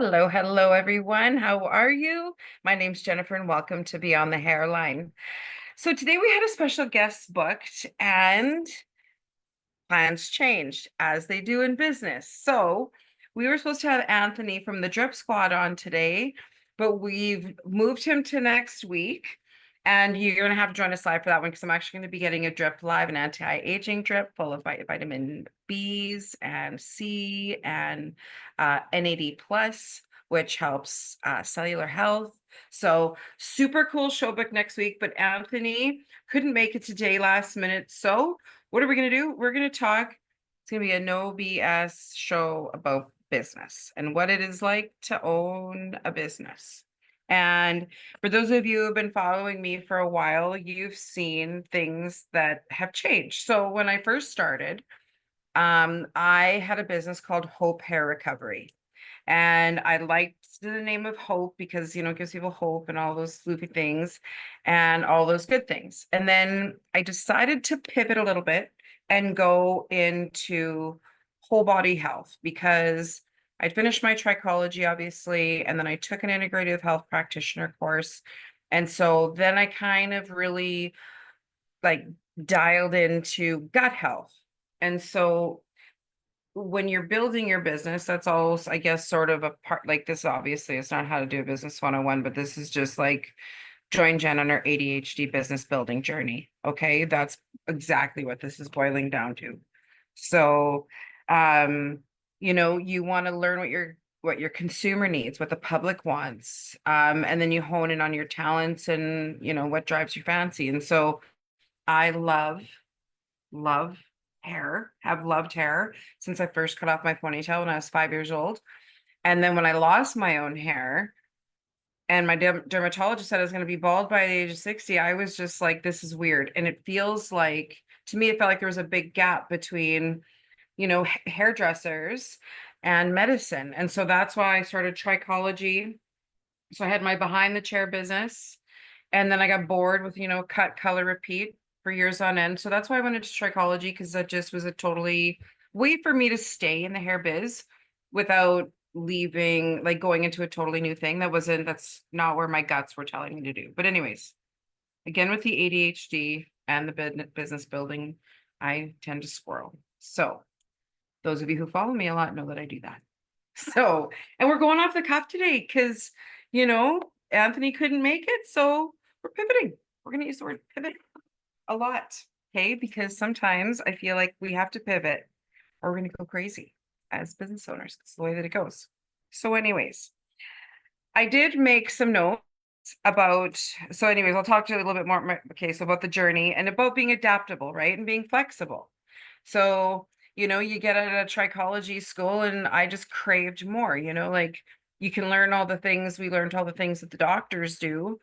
Hello, hello, everyone. How are you? My name's Jennifer, and welcome to Beyond the Hairline. So today we had a special guest booked, and plans changed as they do in business. So we were supposed to have Anthony from the Drip Squad on today, but we've moved him to next week. And you're going to have to join us live for that one because I'm actually going to be getting a drip live, an anti-aging drip full of vitamin B's and C and NAD plus, which helps cellular health. So super cool show book next week. But Anthony couldn't make it today last minute. So what are we going to do? We're going to talk. It's going to be a no BS show about business and what it is like to own a business. And for those of you who have been following me for a while, you've seen things that have changed. So when I first started, I had a business called Hope Hair Recovery. And I liked the name of Hope because, it gives people hope and all those floofy things and all those good things. And then I decided to pivot a little bit and go into whole body health because I'd finished my trichology, obviously, and then I took an integrative health practitioner course. And so then I kind of really like dialed into gut health. And so when you're building your business, that's all, I guess, sort of a part like this. Obviously, it's not how to do a business 101, but this is just like join Jen on her ADHD business building journey. Okay. That's exactly what this is boiling down to. So, you want to learn what your consumer needs, what the public wants. And then you hone in on your talents and, what drives you fancy. And so I love hair, have loved hair since I first cut off my ponytail when I was 5 years old. And then when I lost my own hair and my dermatologist said I was going to be bald by the age of 60, I was just like, this is weird. And it feels like, to me, it felt like there was a big gap between, hairdressers and medicine. And so that's why I started trichology. So I had my behind the chair business. And then I got bored with, cut, color, repeat for years on end. So that's why I went into trichology because that just was a totally way for me to stay in the hair biz without leaving, like going into a totally new thing. That's not where my guts were telling me to do. But anyways, again, with the ADHD and the business building, I tend to squirrel. So those of you who follow me a lot know that I do that. So, and we're going off the cuff today because, Anthony couldn't make it. So we're pivoting. We're going to use the word pivot a lot. Okay. Because sometimes I feel like we have to pivot or we're going to go crazy as business owners. It's the way that it goes. So, anyways, I did make some notes I'll talk to you a little bit more. Okay. So, about the journey and about being adaptable, right? And being flexible. So, you get out of trichology school and I just craved more, like you can learn all the things we learned, all the things that the doctors do,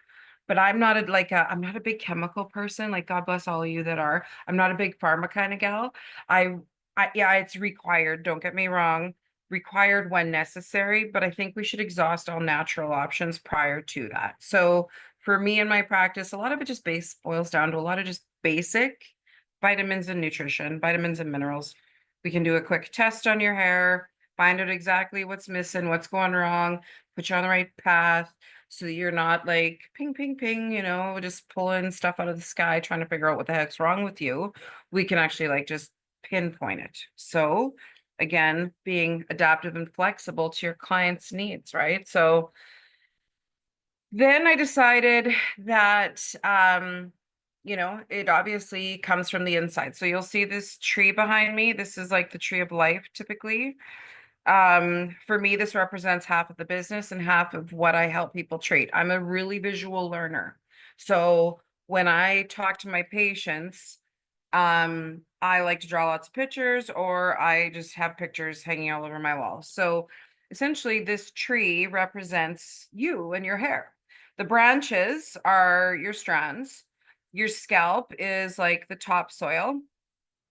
but I'm not I'm not a big chemical person. Like God bless all of you that are. I'm not a big pharma kind of gal. I, yeah, it's required. Don't get me wrong, required when necessary, but I think we should exhaust all natural options prior to that. So for me in my practice, a lot of it just boils down to a lot of just basic vitamins and nutrition, vitamins and minerals. We can do a quick test on your hair, find out exactly what's missing, what's going wrong, put you on the right path so that you're not like ping, ping, ping, just pulling stuff out of the sky, trying to figure out what the heck's wrong with you. We can actually just pinpoint it. So again, being adaptive and flexible to your client's needs, right? So then I decided that, it obviously comes from the inside. So you'll see this tree behind me. This is like the tree of life typically. For me, this represents half of the business and half of what I help people treat. I'm a really visual learner. So when I talk to my patients, I like to draw lots of pictures or I just have pictures hanging all over my wall. So essentially this tree represents you and your hair. The branches are your strands. Your scalp is like the topsoil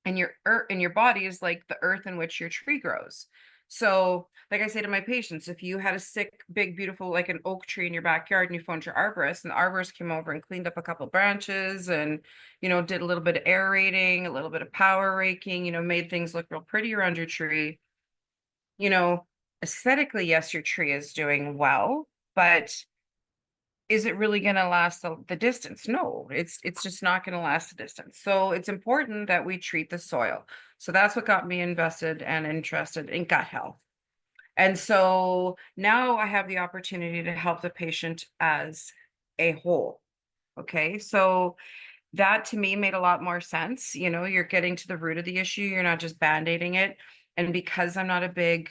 and your earth and your body is like the earth in which your tree grows. So, like I say to my patients, if you had a sick, big, beautiful, like an oak tree in your backyard and you phoned your arborist and the arborist came over and cleaned up a couple branches and, did a little bit of aerating, a little bit of power raking, made things look real pretty around your tree, you know, aesthetically, yes, your tree is doing well, but is it really going to last the distance? No, it's just not going to last the distance. So it's important that we treat the soil. So that's what got me invested and interested in gut health. And so now I have the opportunity to help the patient as a whole. Okay. So that to me made a lot more sense. You know, you're getting to the root of the issue. You're not just band-aiding it. And because I'm not a big,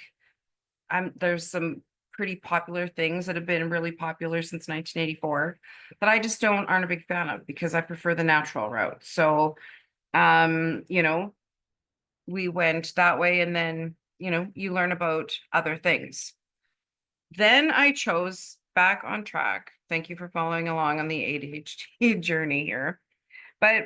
there's some pretty popular things that have been really popular since 1984 that I just aren't a big fan of because I prefer the natural route. So you know, we went that way and then, you know, you learn about other things. Then I chose back on track. Thank you for following along on the ADHD journey here. But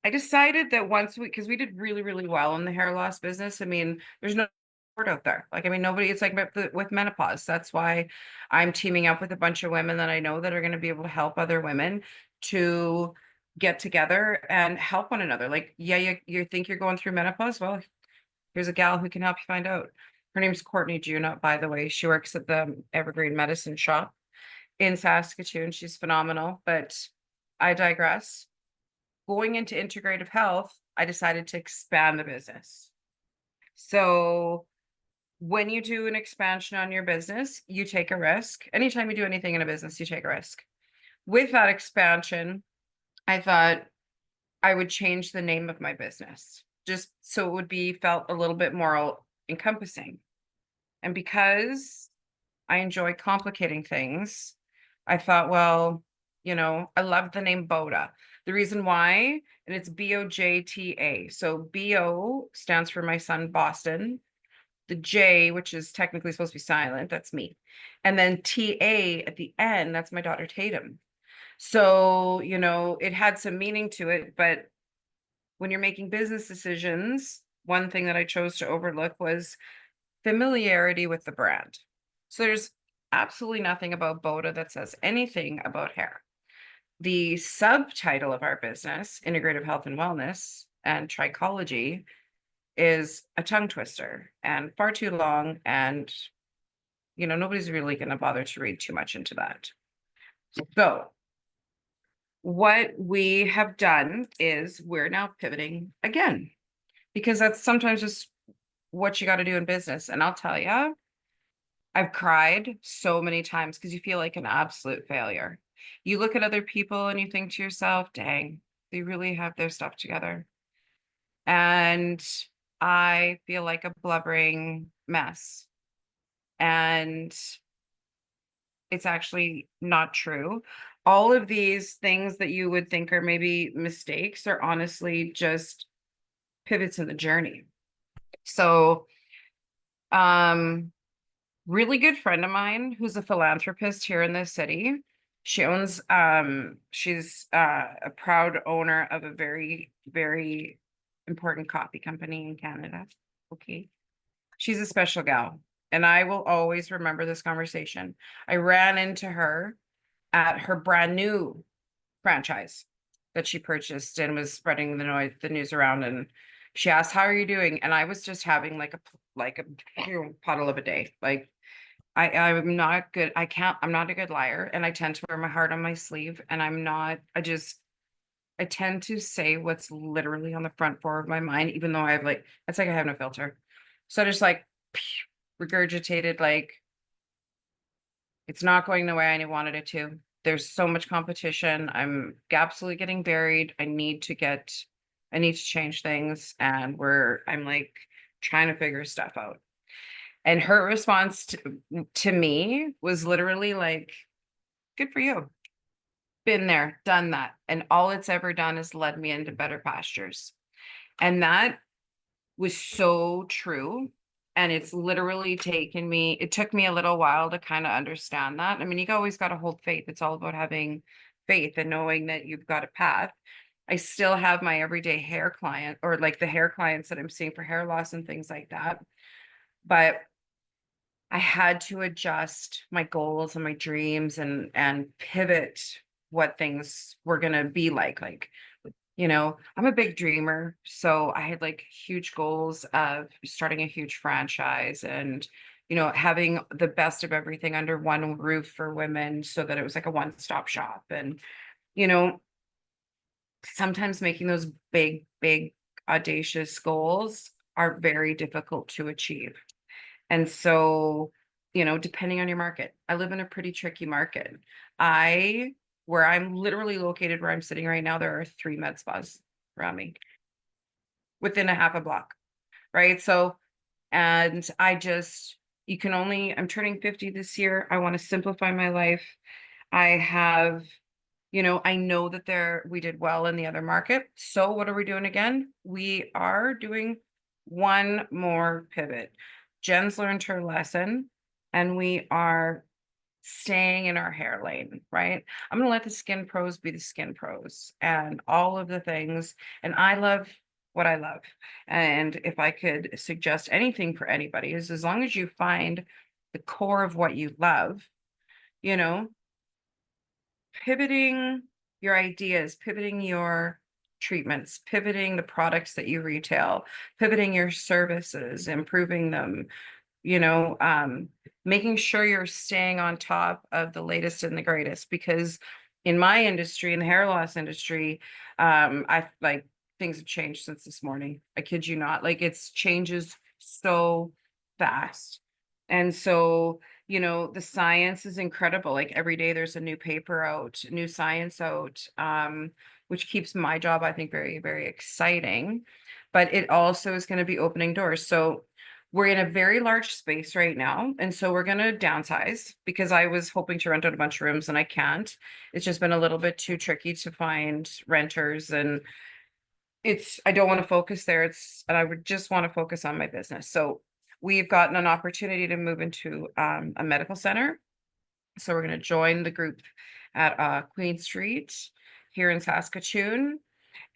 I decided that because we did really, really well in the hair loss business. I mean, there's no word out there. Like, I mean, nobody, it's like with menopause. That's why I'm teaming up with a bunch of women that I know that are going to be able to help other women to get together and help one another. Like, yeah, you think you're going through menopause? Well, here's a gal who can help you find out. Her name's Courtney Junot, by the way. She works at the Evergreen Medicine Shop in Saskatoon. She's phenomenal, but I digress. Going into integrative health, I decided to expand the business. So when you do an expansion on your business, you take a risk. Anytime you do anything in a business, you take a risk. With that expansion, I thought I would change the name of my business just so it would be felt a little bit more encompassing. And because I enjoy complicating things, I thought, well, you know, I love the name Boda. The reason why, and it's BOJTA. So BO stands for my son, Boston. The J, which is technically supposed to be silent, that's me. And then TA at the end, that's my daughter Tatum. So, you know, it had some meaning to it, but when you're making business decisions, one thing that I chose to overlook was familiarity with the brand. So there's absolutely nothing about Boda that says anything about hair. The subtitle of our business, Integrative Health and Wellness and Trichology, is a tongue twister and far too long. And, you know, nobody's really going to bother to read too much into that. So what we have done is we're now pivoting again, because that's sometimes just what you got to do in business. And I'll tell you, I've cried so many times because you feel like an absolute failure. You look at other people and you think to yourself, dang, they really have their stuff together. And I feel like a blubbering mess. And it's actually not true. All of these things that you would think are maybe mistakes are honestly just pivots in the journey. So, really good friend of mine who's a philanthropist here in this city. She's a proud owner of a very, very important coffee company in Canada. Okay. She's a special gal. And I will always remember this conversation. I ran into her at her brand new franchise that she purchased and was spreading the news around. And she asked, "How are you doing?" And I was just having like a puddle of a day. Like I'm not good. I'm not a good liar. And I tend to wear my heart on my sleeve. And I tend to say what's literally on the front floor of my mind, even though it's like I have no filter. So I just like regurgitated, like, it's not going the way I wanted it to. There's so much competition. I'm absolutely getting buried. I need to change things. And I'm like trying to figure stuff out. And her response to me was literally like, good for you. Been there, done that. And all it's ever done is led me into better pastures. And that was so true. And it's literally it took me a little while to kind of understand that. I mean, you always got to hold faith. It's all about having faith and knowing that you've got a path. I still have my everyday hair client, or like the hair clients that I'm seeing for hair loss and things like that. But I had to adjust my goals and my dreams and pivot what things were going to be like. Like, you know, I'm a big dreamer. So I had like huge goals of starting a huge franchise and, having the best of everything under one roof for women so that it was like a one-stop shop. And, you know, sometimes making those big, big, audacious goals are very difficult to achieve. And so, depending on your market, I live in a pretty tricky market. Where I'm literally located, where I'm sitting right now, there are 3 med spas around me within a half a block, right? So, and I'm turning 50 this year. I want to simplify my life. I have, I know that we did well in the other market. So what are we doing again? We are doing one more pivot. Jen's learned her lesson, and we are staying in our hair lane, right? I'm going to let the skin pros be the skin pros and all of the things. And I love what I love. And if I could suggest anything for anybody, is as long as you find the core of what you love, you know, pivoting your ideas, pivoting your treatments, pivoting the products that you retail, pivoting your services, improving them, you know, making sure you're staying on top of the latest and the greatest. Because in my industry, in the hair loss industry, I like things have changed since this morning. I kid you not. Like, it's changes so fast. And so, the science is incredible. Like, every day there's a new paper out, new science out, which keeps my job, I think, very, very exciting. But it also is going to be opening doors. So we're in a very large space right now. And so we're going to downsize, because I was hoping to rent out a bunch of rooms and I can't. It's just been a little bit too tricky to find renters, and I don't want to focus there. And I would just want to focus on my business. So we've gotten an opportunity to move into a medical center. So we're going to join the group at Queen Street here in Saskatoon.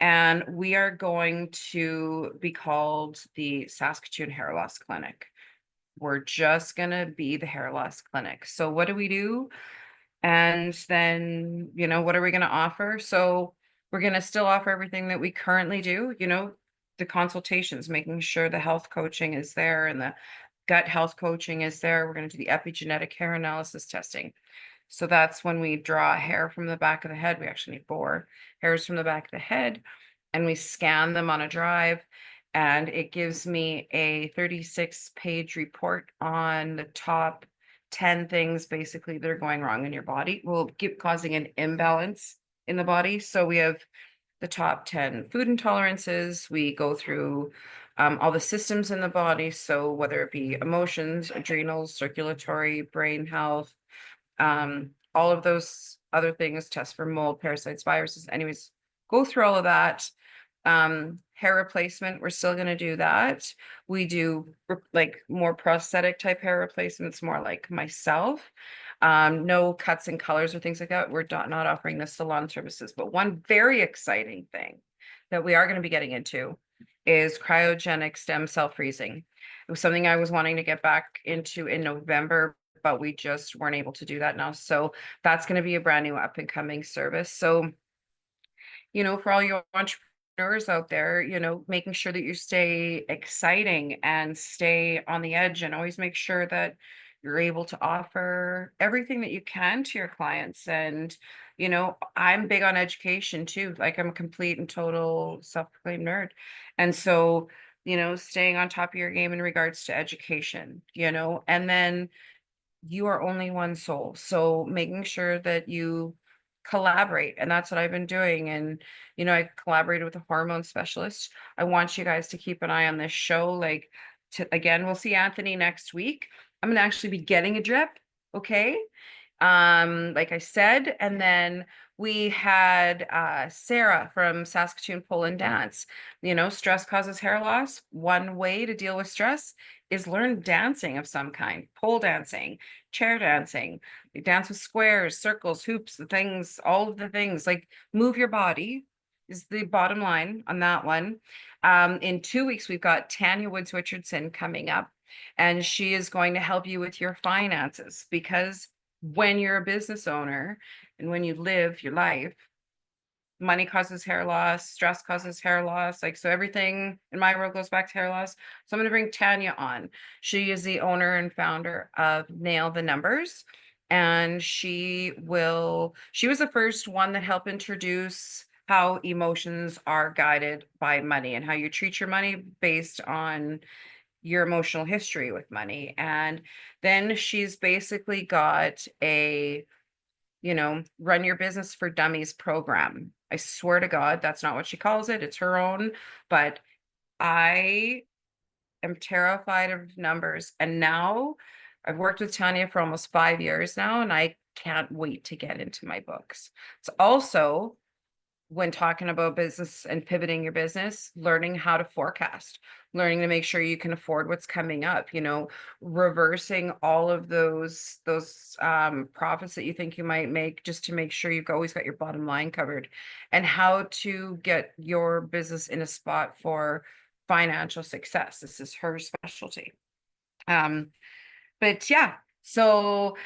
And we are going to be called the Saskatoon Hair Loss Clinic. We're just going to be the hair loss clinic. So what do we do? And then, what are we going to offer? So we're going to still offer everything that we currently do, the consultations, making sure the health coaching is there and the gut health coaching is there. We're going to do the epigenetic hair analysis testing. So that's when we draw hair from the back of the head. We actually need 4 hairs from the back of the head, and we scan them on a drive. And it gives me a 36-page report on the top 10 things basically that are going wrong in your body, will keep causing an imbalance in the body. So we have the top 10 food intolerances. We go through all the systems in the body. So whether it be emotions, adrenals, circulatory, brain health, all of those other things, test for mold, parasites, viruses, anyways, go through all of that. Hair replacement, we're still going to do that. We do like more prosthetic type hair replacements, more like myself. No cuts and colors or things like that. We're not offering the salon services. But one very exciting thing that we are going to be getting into is cryogenic stem cell freezing. It was something I was wanting to get back into in November, but we just weren't able to do that now. So that's going to be a brand new up and coming service. So, for all your entrepreneurs out there, making sure that you stay exciting and stay on the edge, and always make sure that you're able to offer everything that you can to your clients. And, I'm big on education too. Like, I'm a complete and total self-proclaimed nerd. And so, staying on top of your game in regards to education, and then you are only one soul. So making sure that you collaborate. And that's what I've been doing. And, I collaborated with a hormone specialist. I want you guys to keep an eye on this show. Like, again, we'll see Anthony next week. I'm going to actually be getting a drip. Okay. Like I said, and then we had Sarah from Saskatoon Pole and Dance. Stress causes hair loss. One way to deal with stress is learn dancing of some kind: pole dancing, chair dancing. You dance with squares, circles, hoops, the things, all of the things. Like, move your body is the bottom line on that one. In 2 weeks, we've got Tanya Woods Richardson coming up, and she is going to help you with your finances, because when you're a business owner and when you live your life, money causes hair loss, stress causes hair loss. Like, so everything in my world goes back to hair loss. So I'm going to bring Tanya on. She is the owner and founder of Nail the Numbers. And she was the first one that helped introduce how emotions are guided by money and how you treat your money based on your emotional history with money. And then she's basically got a, run your business for dummies program. I swear to God, that's not what she calls it. It's her own, but I am terrified of numbers. And now I've worked with Tanya for almost 5 years now, and I can't wait to get into my books. It's also, when talking about business and pivoting your business, learning how to forecast, learning to make sure you can afford what's coming up, reversing all of those profits that you think you might make, just to make sure you've always got your bottom line covered, and how to get your business in a spot for financial success. This is her specialty. But yeah, so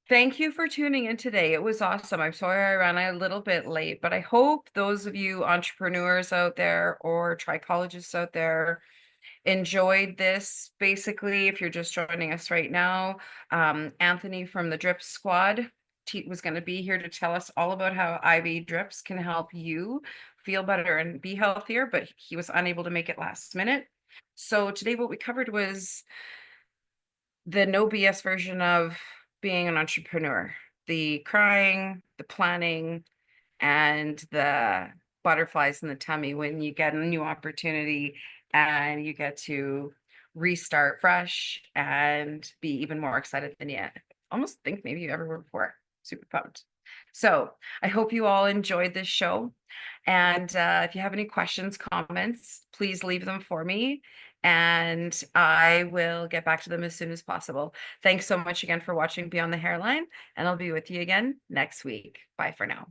thank you for tuning in today. It was awesome. I'm sorry I ran a little bit late, but I hope those of you entrepreneurs out there or trichologists out there enjoyed this. Basically, if you're just joining us right now, Anthony from the Drip Squad was going to be here to tell us all about how IV drips can help you feel better and be healthier, but he was unable to make it last minute. So today what we covered was the no BS version of being an entrepreneur, the crying, the planning, and the butterflies in the tummy when you get a new opportunity and you get to restart fresh and be even more excited than you almost think maybe you ever were before. Super pumped. So I hope you all enjoyed this show. And if you have any questions, comments, please leave them for me, and I will get back to them as soon as possible. Thanks so much again for watching Beyond the Hairline, and I'll be with you again next week. Bye for now.